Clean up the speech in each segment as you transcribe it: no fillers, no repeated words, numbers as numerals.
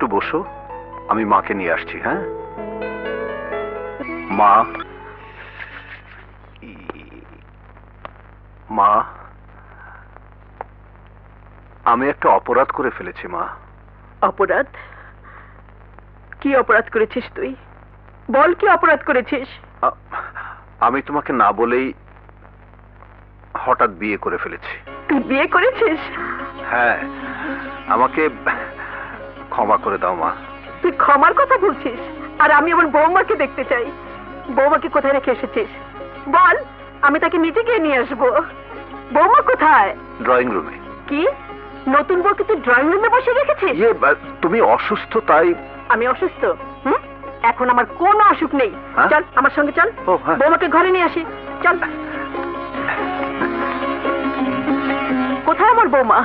একটু বসো, আমি মাকে নিয়ে আসছি। হ্যাঁ মা, মা আমি একটা অপরাধ করে ফেলেছি মা। অপরাধ? কি অপরাধ করেছিস তুই? বল, কি অপরাধ করেছিস? আমি তোমাকে না বলেই হঠাৎ বিয়ে করে ফেলেছি। তুই বিয়ে করেছিস? হ্যাঁ, আমাকে ক্ষমা করে দাও মা। তুই ক্ষমার কথা বলছিস, আর আমি আমার বৌমাকে দেখতে চাই। বৌমাকে কোথায় রেখে এসেছিস বল, আমি তাকে নিজে গিয়ে নিয়ে আসবো। বৌমা কোথায়? ড্রয়িং রুমে। কি নতুন বউকে তুই ড্রয়িং রুমে বসে রেখেছিস? তুমি অসুস্থ তাই। আমি অসুস্থ? এখন আমার কোনো অসুখ নেই। চল আমার সঙ্গে চল, বৌমাকে ঘরে নিয়ে আসি। চল। কোথায় আমার বৌমা?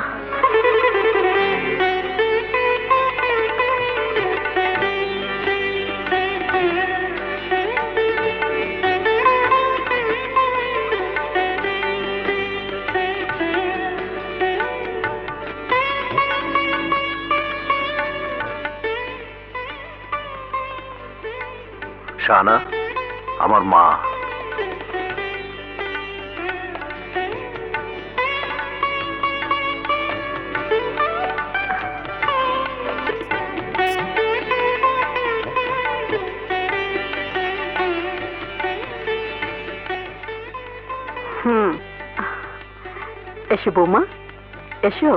শাহানা, আমার মা। এসো বৌমা, এসো।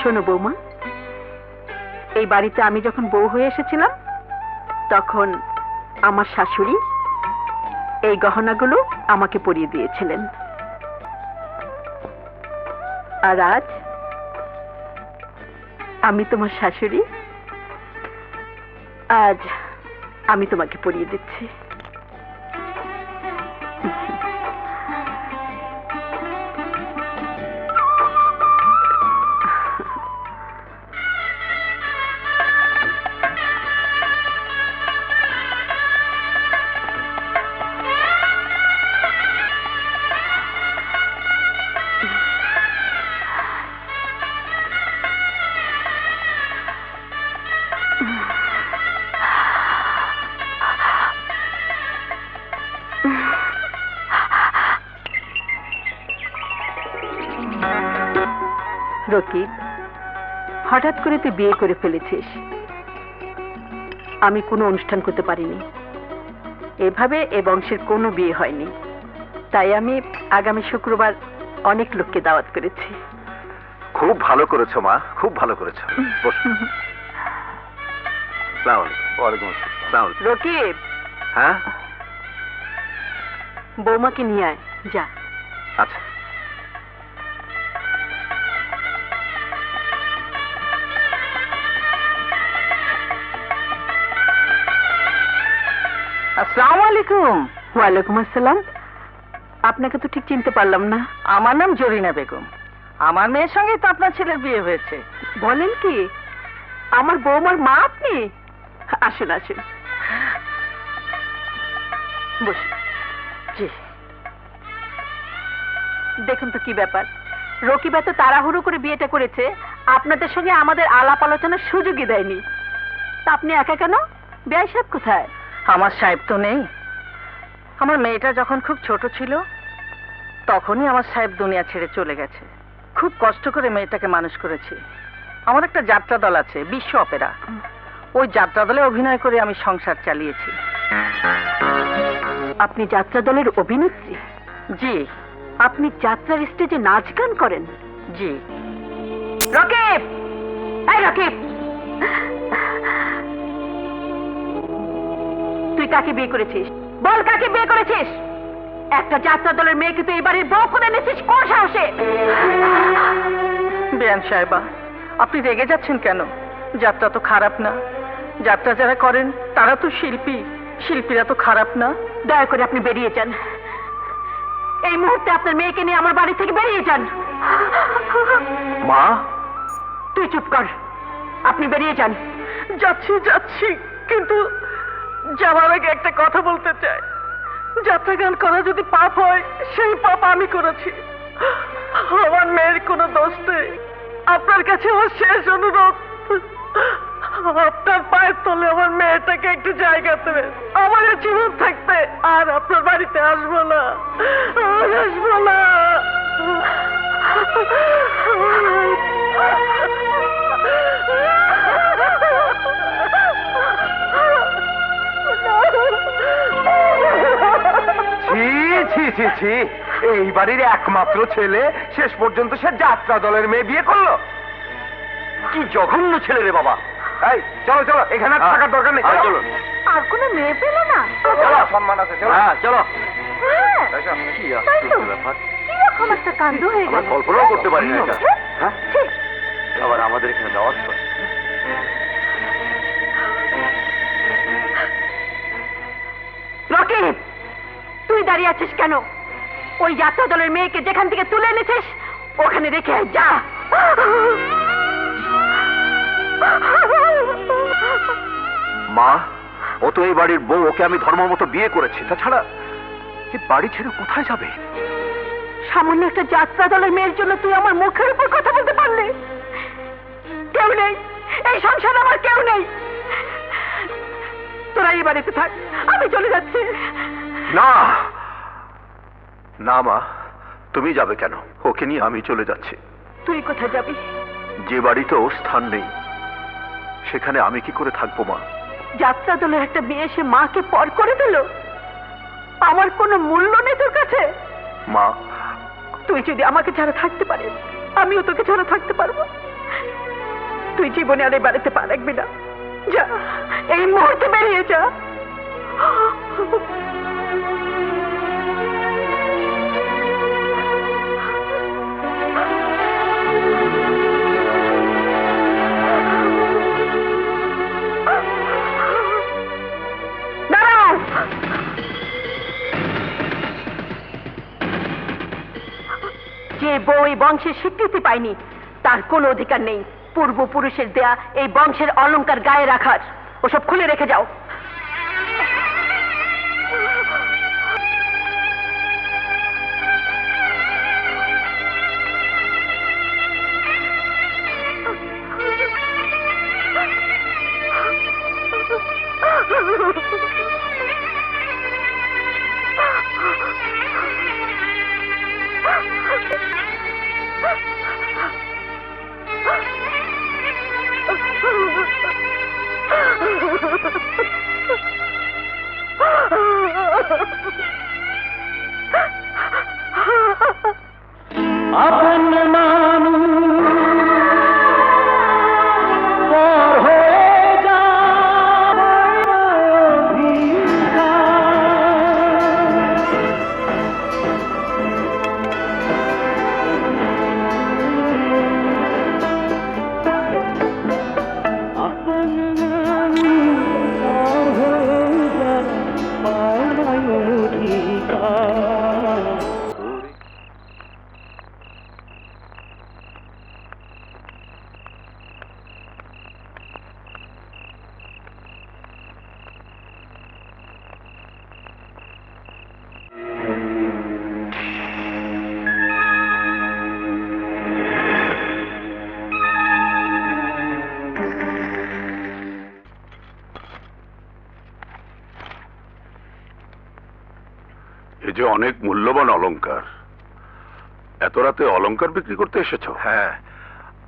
শোনো বৌমা, এই বাড়িতে আমি যখন বউ হয়ে এসেছিলাম তখন আমার শাশুড়ি এই গহনাগুলো আমাকে পরিয়ে দিয়েছিলেন, আর আজ আমি তোমার শাশুড়ি, আজ আমি তোমাকে পরিয়ে দিচ্ছি। রকিব, হঠাৎ করে তুই বিয়ে করে ফেলেছিস। আমি কোনো অনুষ্ঠান করতে পারিনি, এভাবে এ বংশের কোনো বিয়ে হয়নি, তাই আমি আগামী শুক্রবার অনেক লোককে দাওয়াত করেছি। খুব ভালো করেছো মা, খুব ভালো করেছো। রকিব, হ্যাঁ বৌমাকে নিয়ে আয়, যা। আচ্ছা। আসসালামু আলাইকুম। ওয়ালাইকুম আসসালাম। আপনাকে তো ঠিক চিনতে পারলাম না। আমার নাম জরিনা বেগম। আমার মেয়ের সঙ্গে তো আপনার ছেলের বিয়ে হয়েছে। বলেন কি? আমার বৌমার মা আপনি? আসুন আসুন, বসুন। জি, দেখুন তো কি ব্যাপার, রকিব এত তাড়াহুড়ো করে বিয়েটা করেছে, আপনাদের সঙ্গে আমাদের আলাপ আলোচনার সুযোগই দেয়নি। তা আপনি একা কেন? বেয়াই সাহেব কোথায়? আমার সাহেব তো নেই। আমার মেয়েটা যখন খুব ছোট ছিল তখনই আমার সাহেব দুনিয়া ছেড়ে চলে গেছে। খুব কষ্ট করে মেয়েটাকে মানুষ করেছি। আমার একটা যাত্রা দল আছে, বিশ্ব অপেরা। ওই যাত্রা দলে অভিনয় করে আমি সংসার চালিয়েছি। আপনি যাত্রা দলের অভিনেত্রী? জি। আপনি যাত্রার স্টেজে নাচ গান করেন? জি। রকিব, এই রকিব, তুই কাকে বিয়ে করেছিস? বল, কাকে বিয়ে করেছিস? একটা যাত্রা দলের মেয়েকে তুই এই বাড়ির বউ করে এনেছিস কোন সাহসে? বেয়ান সাহেবা, আপনি রেগে যাচ্ছেন কেন? যাত্রা তো খারাপ না। যাত্রা যারা করেন তারা তো শিল্পী, শিল্পীরা তো খারাপ না। দয়া করে আপনি বেরিয়ে যান। এই মুহূর্তে আপনার মেয়েকে নিয়ে আমার বাড়ি থেকে বেরিয়ে যান। মা, তুই চুপ কর, আপনি বেরিয়ে যান। যাচ্ছি যাচ্ছি, কিন্তু যাওয়ার আগে একটা কথা বলতে চাই। যাত্রা গান করা যদি পাপ হয়, সেই পাপ আমি করেছি। আমার মেয়ের কোনো দোষ নেই। আপনার কাছে আমার শেষ অনুরোধ, আপনার পায়ের তলে আমার মেয়েটাকে একটু জায়গা দেবেন। আমার এ জীবন থাকতে আর আপনার বাড়িতে আসবো না, আর আসবো না। ছি ছি ছি ছি, এই বাড়ির একমাত্র ছেলে শেষ পর্যন্ত সে যাত্রা দলের মেয়ে বিয়ে করলো। কি জঘন্য ছেলে রে বাবা। এই চলো চলো, এখানে আর থাকার দরকার নেই, চলো। আর কোনো মেয়ে পেল না? চলো, সম্মান আছে, চলো। হ্যাঁ চলো। হ্যাঁ, এসো। কি তাই তো। আশ্চর্য ব্যাপার, কিরকম একটা কাণ্ড হয়ে আমরা গেল। কল্পনাও করতে পারি না এটা। হ্যাঁ ছি, আবার আমাদের এখানে দাওয়াত করে। রকিব, তুই দাঁড়িয়ে আছিস কেন? ওই যাত্রা দলের মেয়েকে যেখান থেকে তুলে এনেছিস ওখানে রেখে আয়, যা। মা, ও তো এই বাড়ির বউ, ওকে আমি ধর্ম মতো বিয়ে করেছি। তাছাড়া এই বাড়ি ছেড়ে কোথায় যাবে? সামান্য একটা যাত্রা দলের মেয়ের জন্য তুই আমার মুখের উপর কথা বলতে পারলি? কেউ নেই, এই সংসারে আমার কেউ নেই। তোরা এই বাড়িতে থাক, আমি চলে যাচ্ছি। না না মা, তুমি যাবে কেন? ওকে নিয়ে আমি চলে যাচ্ছি। তুই কোথায় যাবি? যে বাড়িতে ওর স্থান নেই সেখানে আমি কি করে থাকবো মা? যাত্রা দলের একটা মেয়ে এসে মাকে পর করে দিল। আমার কোনো মূল্য নেই তোর কাছে? মা, তুই যদি আমাকে ছাড়া থাকতে পারিস, আমিও তোকে ছাড়া থাকতে পারবো। তুই জীবনে আর এই বাড়িতে পা রাখবি না। যা, এই মুহূর্তে বেরিয়ে যা। দাঁড়াও। যে বউ এই বংশের স্বীকৃতি পায়নি তার কোনো অধিকার নেই পূর্বপুরুষের দেয়া এই বংশের অলংকার গায়ে রাখার। ওসব খুলে রেখে যাও। আপন মানুষ পর হয়ে এ যে অনেক মূল্যবান অলংকার। এত রাতে অলংকার বিক্রি করতে এসেছো? হ্যাঁ,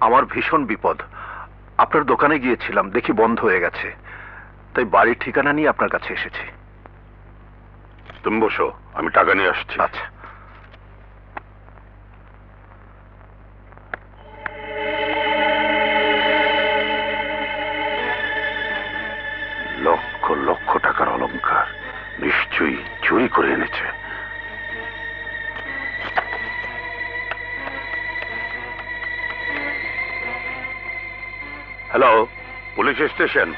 আমার ভীষণ বিপদ। আপনার দোকানে গিয়েছিলাম, দেখি বন্ধ হয়ে গেছে, তাই বাড়ির ঠিকানা নিয়ে আপনার কাছে এসেছি। তুমি বসো, আমি টাকা নিয়ে আসছি। আচ্ছা। লক্ষ লক্ষ টাকার অলংকার, নিশ্চয়ই চুরি করে এনেছে। Hello, police station.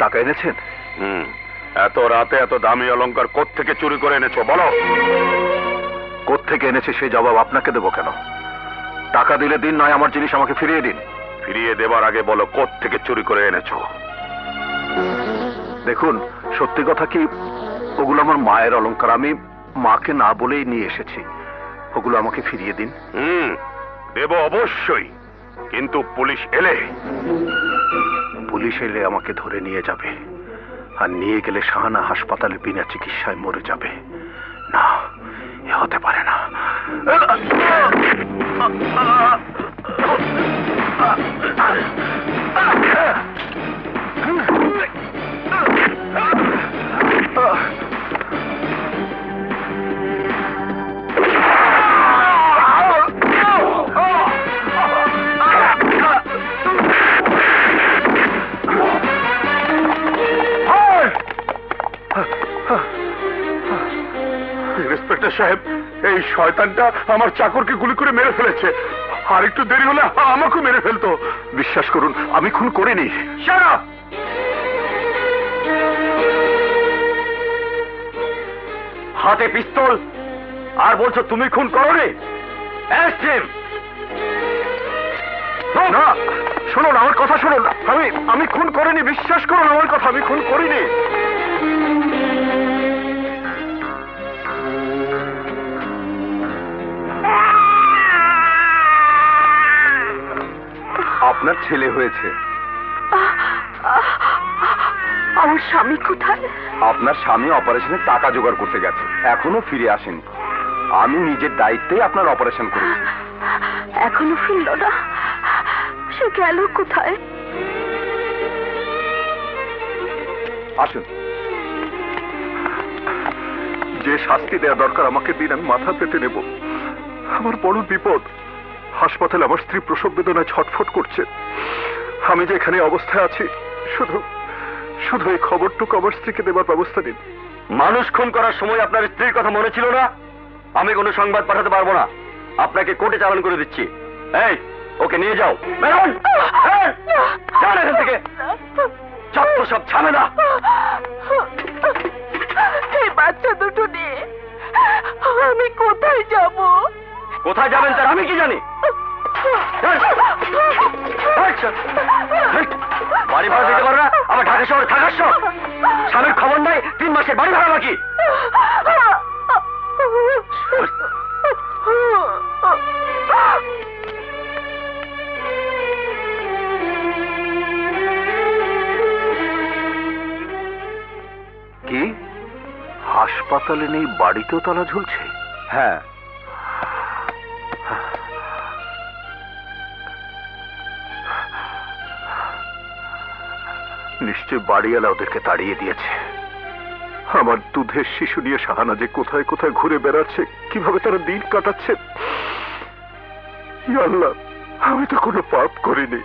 টাকা এনেছেন? এত রাতে এত দামি অলংকার কোত্থেকে চুরি করে এনেছো বলো? কোত্থেকে এনেছি সেই জবাব আপনাকে দেবো কেন? টাকা দিলে দিন, নয় আমার জিনিস আমাকে ফিরিয়ে দিন। ফিরিয়ে দেবার আগে বলো কোত্থেকে চুরি করে এনেছো। দেখুন, সত্যি কথা কি, ওগুলো আমার মায়ের অলংকার। আমি মাকে না বলেই নিয়ে এসেছি। ওগুলো আমাকে ফিরিয়ে দিন। দেব অবশ্যই, কিন্তু পুলিশ এলে? পুলিশ এলে আমাকে ধরে নিয়ে যাবে, আর নিয়ে গেলে শাহানা হাসপাতালে বিনা চিকিৎসায় মরে যাবে। না, এ হতে পারে না। ইন্সপেক্টর সাহেব, এই শয়তানটা আমার চাকরকে গুলি করে মেরে ফেলেছে। আর একটু দেরি হলে আমাকেও মেরে ফেলতো। বিশ্বাস করুন, আমি খুন করিনি। Shut up! হাতে পিস্তল আর বলছো তুমি খুন করোনি? Arrest him! না, শুনুন আমার কথা শুনুন। আমি খুন করিনি, বিশ্বাস করুন আমার কথা, আমি খুন করিনি। আপনার ছেলে হয়েছে। আমার স্বামী কোথায়? আপনার স্বামী অপারেশনের টাকা জোগাড় করতে গেছে, এখনো ফিরে আসেনি। আমি নিজের দায়িত্বে আপনার অপারেশন করেছি। এখনো ফিরল না? সে গেল কোথায়? আসুন। যে শাস্তি দেওয়া দরকার আমাকে দিন, আমি মাথা পেতে নেব। আমার বড় বিপদ। হাসপাতালে আমার স্ত্রী প্রসব বেদনায় ছটফট করছে। আমি যে এখানে অবস্থায় আছি, শুধু শুধু এই খবরটুকু আমার স্ত্রীকে দেবার ব্যবস্থা দিন। মানুষ খুন করার সময় আপনার স্ত্রীর কথা মনে ছিল না? আমি কোনো সংবাদ পাঠাতে পারবো না, আপনাকে কোর্টে চালান করে দিচ্ছি। এই, ওকে নিয়ে যাও। বেরোন! এই, যান এখান থেকে। যত সব ঝামেলা। এই বাচ্চা দুটো নিয়ে আমি কোথায় যাব? কোথায় যাবেন তার আমি কি জানি? বাড়ি ভাড়া দিতে পারো না? আমার ঢাকা শহরে থাকার শখ? স্বামীর খবর নাই, 3 মাসের বাড়ি ভাড়া বাকি। কি হাসপাতালে নেই, বাড়িতেও তালা ঝুলছে? হ্যাঁ, নিশ্চয় বাড়িওয়ালা ওদেরকে তাড়িয়ে দিয়েছে। আমার দুধের শিশু নিয়ে শাহানা যে কোথায় কোথায় ঘুরে বেড়াচ্ছে, কিভাবে তারা দিন কাটাচ্ছে। ইয়া আল্লাহ, আমি তো কোনো পাপ করিনি।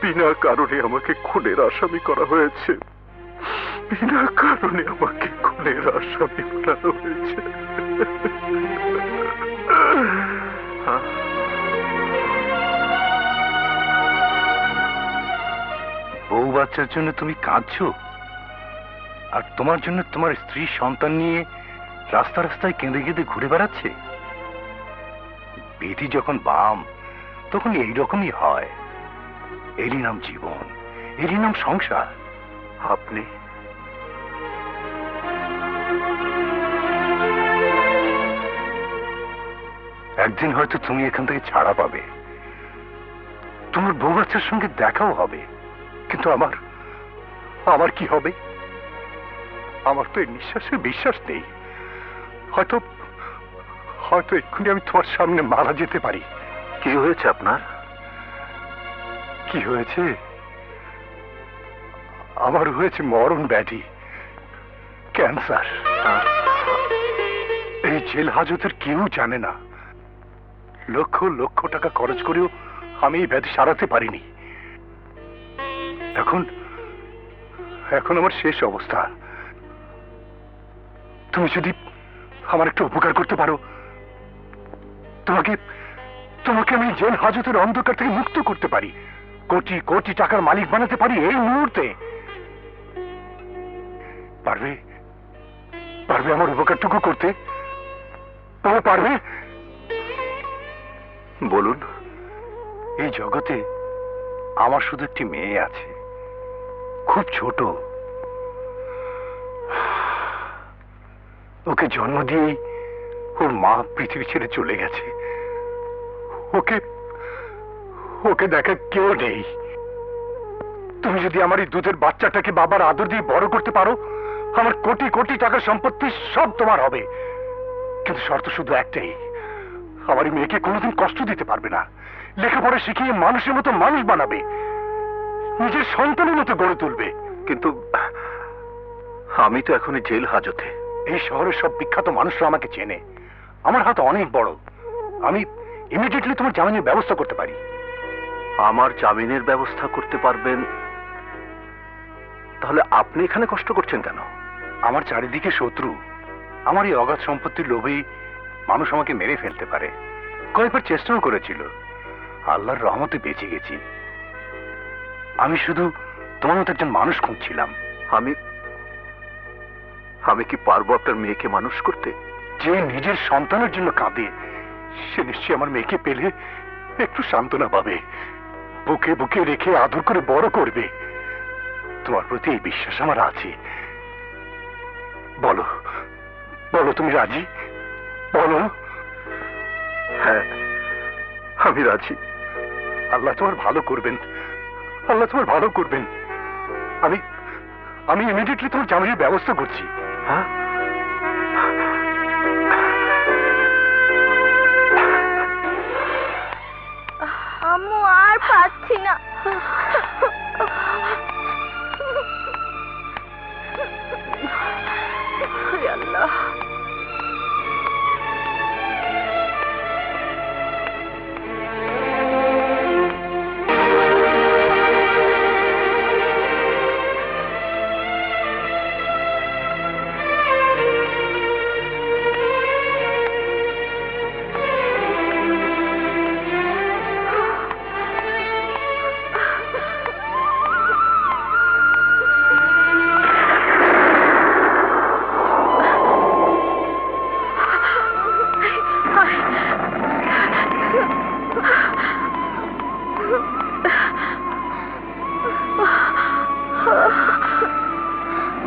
বিনা কারণে আমাকে খুনের আসামি করা হয়েছে। বিনা কারণে আমাকে খুনের আসামি করা হয়েছে। বউ বাচ্চার জন্য তুমি কাঁদছো, আর তোমার জন্য তোমার স্ত্রী সন্তান নিয়ে রাস্তা রাস্তায় কেঁদে কেঁদে ঘুরে বেড়াচ্ছে। বেটি যখন বাম, তখন এইরকমই হয়। এরই নাম জীবন, এরই নাম সংসার। আপনি একদিন হয়তো তুমি এখান থেকে ছাড়া পাবে, তোমার বউ বাচ্চার সঙ্গে দেখাও হবে, কিন্তু আমার কি হবে? আমার তো এই নিঃশ্বাসের বিশ্বাস নেই। হয়তো হয়তো এক্ষুনি আমি তোমার সামনে মারা যেতে পারি। কি হয়েছে আপনার? কি হয়েছে? আমার হয়েছে মরণ ব্যাধি, ক্যান্সার। এই জেল হাজতের কেউ জানে না। লক্ষ লক্ষ টাকা খরচ করেও আমি এই ব্যাধি সারাতে পারিনি। এখন এখন আমার শেষ অবস্থা। তুমি যদি আমার একটু উপকার করতে পারো, তোমাকে আমি জেল হাজতের অন্ধকার থেকে মুক্ত করতে পারি। কোটি কোটি টাকার মালিক বানাতে পারি এই মুহূর্তে। পারবে পারবে আমার উপকারটুকু করতে? বলো, পারবে? বলুন। এই জগতে আমার শুধু একটি মেয়ে আছে, খুব ছোট। ওকে জন্ম দিয়েই ওর মা পৃথিবী ছেড়ে চলে গেছে। ওকে ওকে দেখা কেউ নেই। তুমি যদি আমার এই দুধের বাচ্চাটাকে বাবার আদর দিয়ে বড় করতে পারো, আমার কোটি কোটি টাকার সম্পত্তি সব তোমার হবে। কিন্তু শর্ত শুধু একটাই, আমার এই মেয়েকে কোনোদিন কষ্ট দিতে পারবে না। লেখাপড়া শিখিয়ে মানুষের মতো মানুষ বানাবে, নিজের সন্তানের মতো গড়ে তুলবে। কিন্তু আমি তো এখনই জেল হাজতে। এই শহরের সব বিখ্যাত মানুষরা আমাকে চেনে। আমার হাত অনেক বড়। আমি ইমিডিয়েটলি তোমার জামিনের ব্যবস্থা করতে পারি। আমার জামিনের ব্যবস্থা করতে পারবেন? তাহলে আপনি এখানে কষ্ট করছেন কেন? আমার চারিদিকে শত্রু। আমার এই অগাধ সম্পত্তির লোভেই মানুষ আমাকে মেরে ফেলতে পারে। কয়েকবার চেষ্টাও করেছিল, আল্লাহর রহমতে বেঁচে গেছি। আমি শুধু তোমার মতো একজন মানুষ খুঁজছিলাম। আমি আমি কি পারবো আপনার মেয়েকে মানুষ করতে? যে নিজের সন্তানের জন্য কাঁদে, সে নিশ্চয়ই আমার মেয়েকে পেলে একটু সান্ত্বনা পাবে, বুকে বুকে রেখে আদর করে বড় করবে। তোমার প্রতি এই বিশ্বাস আমার আছে। বলো বলো, তুমি রাজি? বলো। হ্যাঁ, আমি রাজি। আল্লাহ তোমার ভালো করবেন, আল্লাহ তোমার ভালো করবেন। আমি আমি ইমিডিয়েটলি তোমার জামিনের ব্যবস্থা করছি। হ্যাঁ, আম্মু আর পাচ্ছি না। হে আল্লাহ।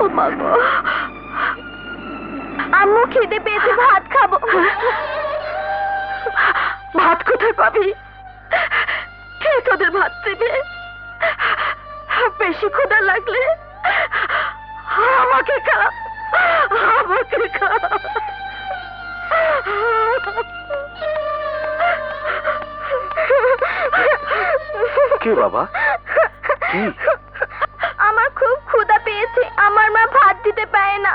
ও মা গো, আম্মু খিদে পেয়েছে, ভাত খাবো। ভাত কোথায় পাবি? কে তোদের ভাত দেবে? বেশি ক্ষুধা লাগলে আমাকে খা, আমাকে খা। কে বাবা? কি? আমার খুব ক্ষুধা পেয়েছে, আমার মা ভাত দিতে পারে না,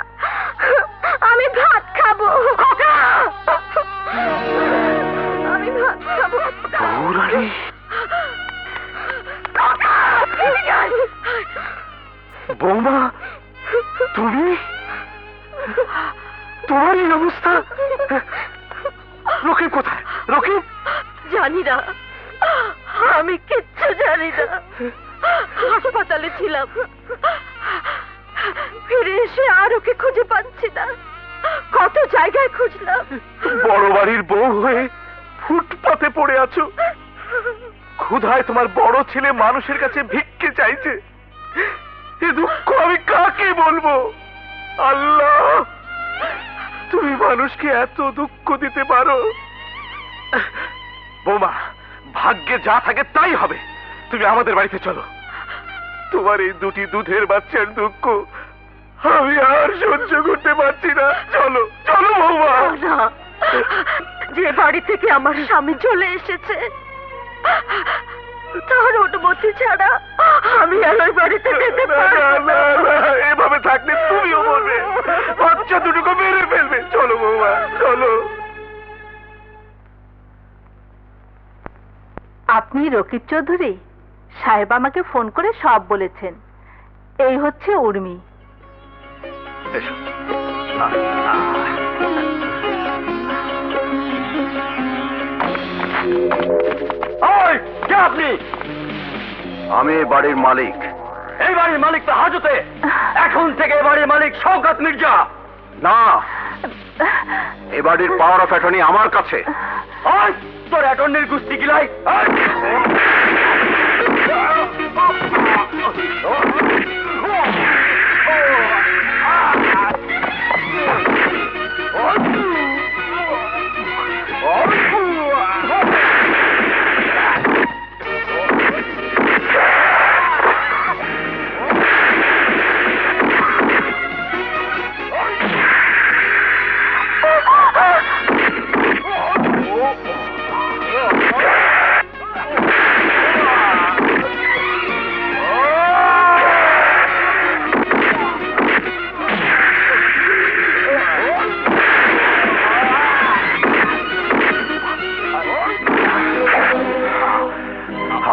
আমি ভাত খাবো। আমি ভাত খাবো। বৌরানী, বৌমা, তুমি? তোমার এই অবস্থা? রকিব কোথায়? রকিব? জানি না, আমি কিচ্ছু জানি না। হাসপাতালে ছিলাম, ফিরে এসে আর ওকে খুঁজে পাচ্ছি না। কত জায়গায় খুঁজলাম। বড় বাড়ির বউ হয়ে ফুটপাতে পড়ে আছো। ক্ষুধায় তোমার বড় ছেলে মানুষের কাছে ভিক্ষে চাইছে। এ দুঃখ আমি কাকে বলবো? আল্লাহ, তুমি মানুষকে এত দুঃখ দিতে পারো? বৌমা, ভাগ্যে যা থাকে তাই হবে। তুমি আমাদের বাড়িতে চলো। তোমার এই দুটি দুধের বাচ্চার দুঃখ আমি আর সহ্য করতে পারছি না। চলো চলো বৌমা। না, যে বাড়ি থেকে আমার স্বামী চলে এসেছে তার অনুমতি ছাড়া আমি আর ওই বাড়িতে যেতে পারবো না। এভাবে থাকলে তুমিও মরবে, বাচ্চা দুটোকে মেরে ফেলবে। চলো বৌমা, চলো। আপনি রকিব চৌধুরী? সাহেব আমাকে ফোন করে সব বলেছেন। এই হচ্ছে উর্মি। এসো। ওই কে আপনি? আমি এই বাড়ির মালিক। এই বাড়ির মালিক তো হাজতে। এখন থেকে এই বাড়ির মালিক শওকত মির্জা। না, এ বাড়ির পাওয়ার অফ অ্যাটর্নি আমার কাছে। ওই তোর অ্যাটর্নির গুস্তি গিলাই।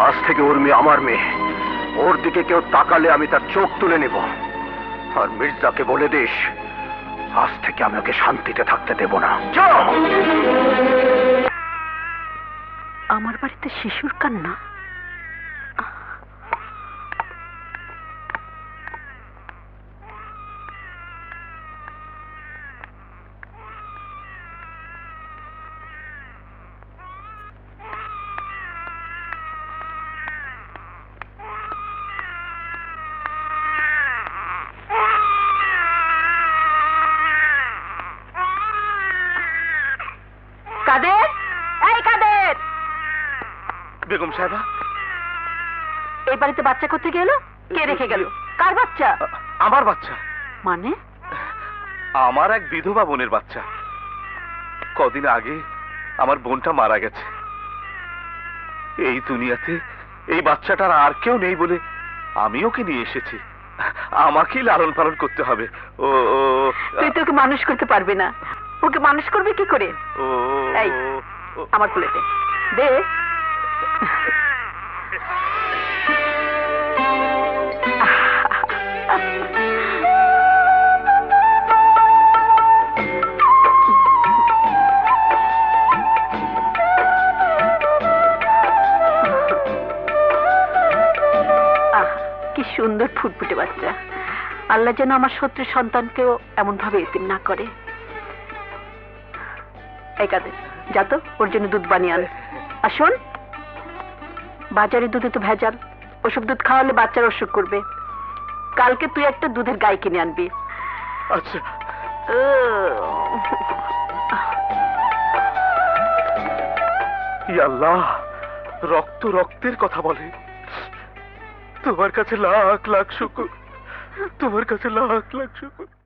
আজ থেকে ওর মেয়ে আমার মেয়ে। ওর দিকে কেউ তাকালে আমি তার চোখ তুলে নেব। আর মির্জাকে বলে দিস, আজ থেকে আমি ওকে শান্তিতে থাকতে দেব না। আমার বাড়িতে শিশুর কান্না। কাদের, এই কাদের, বেগম সাহেবা, এই বাড়িতে বাচ্চা করতে গেল? কে রেখে গেল? কার বাচ্চা? আমার বাচ্চা। মানে? আমার এক বিধবা বোনের বাচ্চা। কদিন আগে আমার বোনটা মারা গেছে। এই দুনিয়াতে এই বাচ্চাটার আর কেউ নেই বলে আমি ওকে নিয়ে এসেছি। আমাকেই লালন পালন করতে হবে। ও তুই তো ওকে মানুষ করতে পারবি না। ওকে মানুষ করবে কি করে? ও এই, আমার প্লেটে দে। কি সুন্দর ফুটফুটে বাচ্চা। আল্লাহ যেন আমার শত্রু সন্তানকেও এমন ভাবে এতিম না করে। এই কাদের, যা তো ওর জন্য দুধ বানিয়ে আন। আর শোন, বাজারে দুধে তো ভেজাল। ওসব দুধ খাওয়ালে বাচ্চার অসুখ করবে। কালকে তুই একটা দুধের গাই কিনে আনবি। আচ্ছা। ইয়া আল্লাহ, রক্ত রক্তের কথা বলে। তোমার কাছে লাখ লাখ শুকর, তোমার কাছে লাখ লাখ শুকর।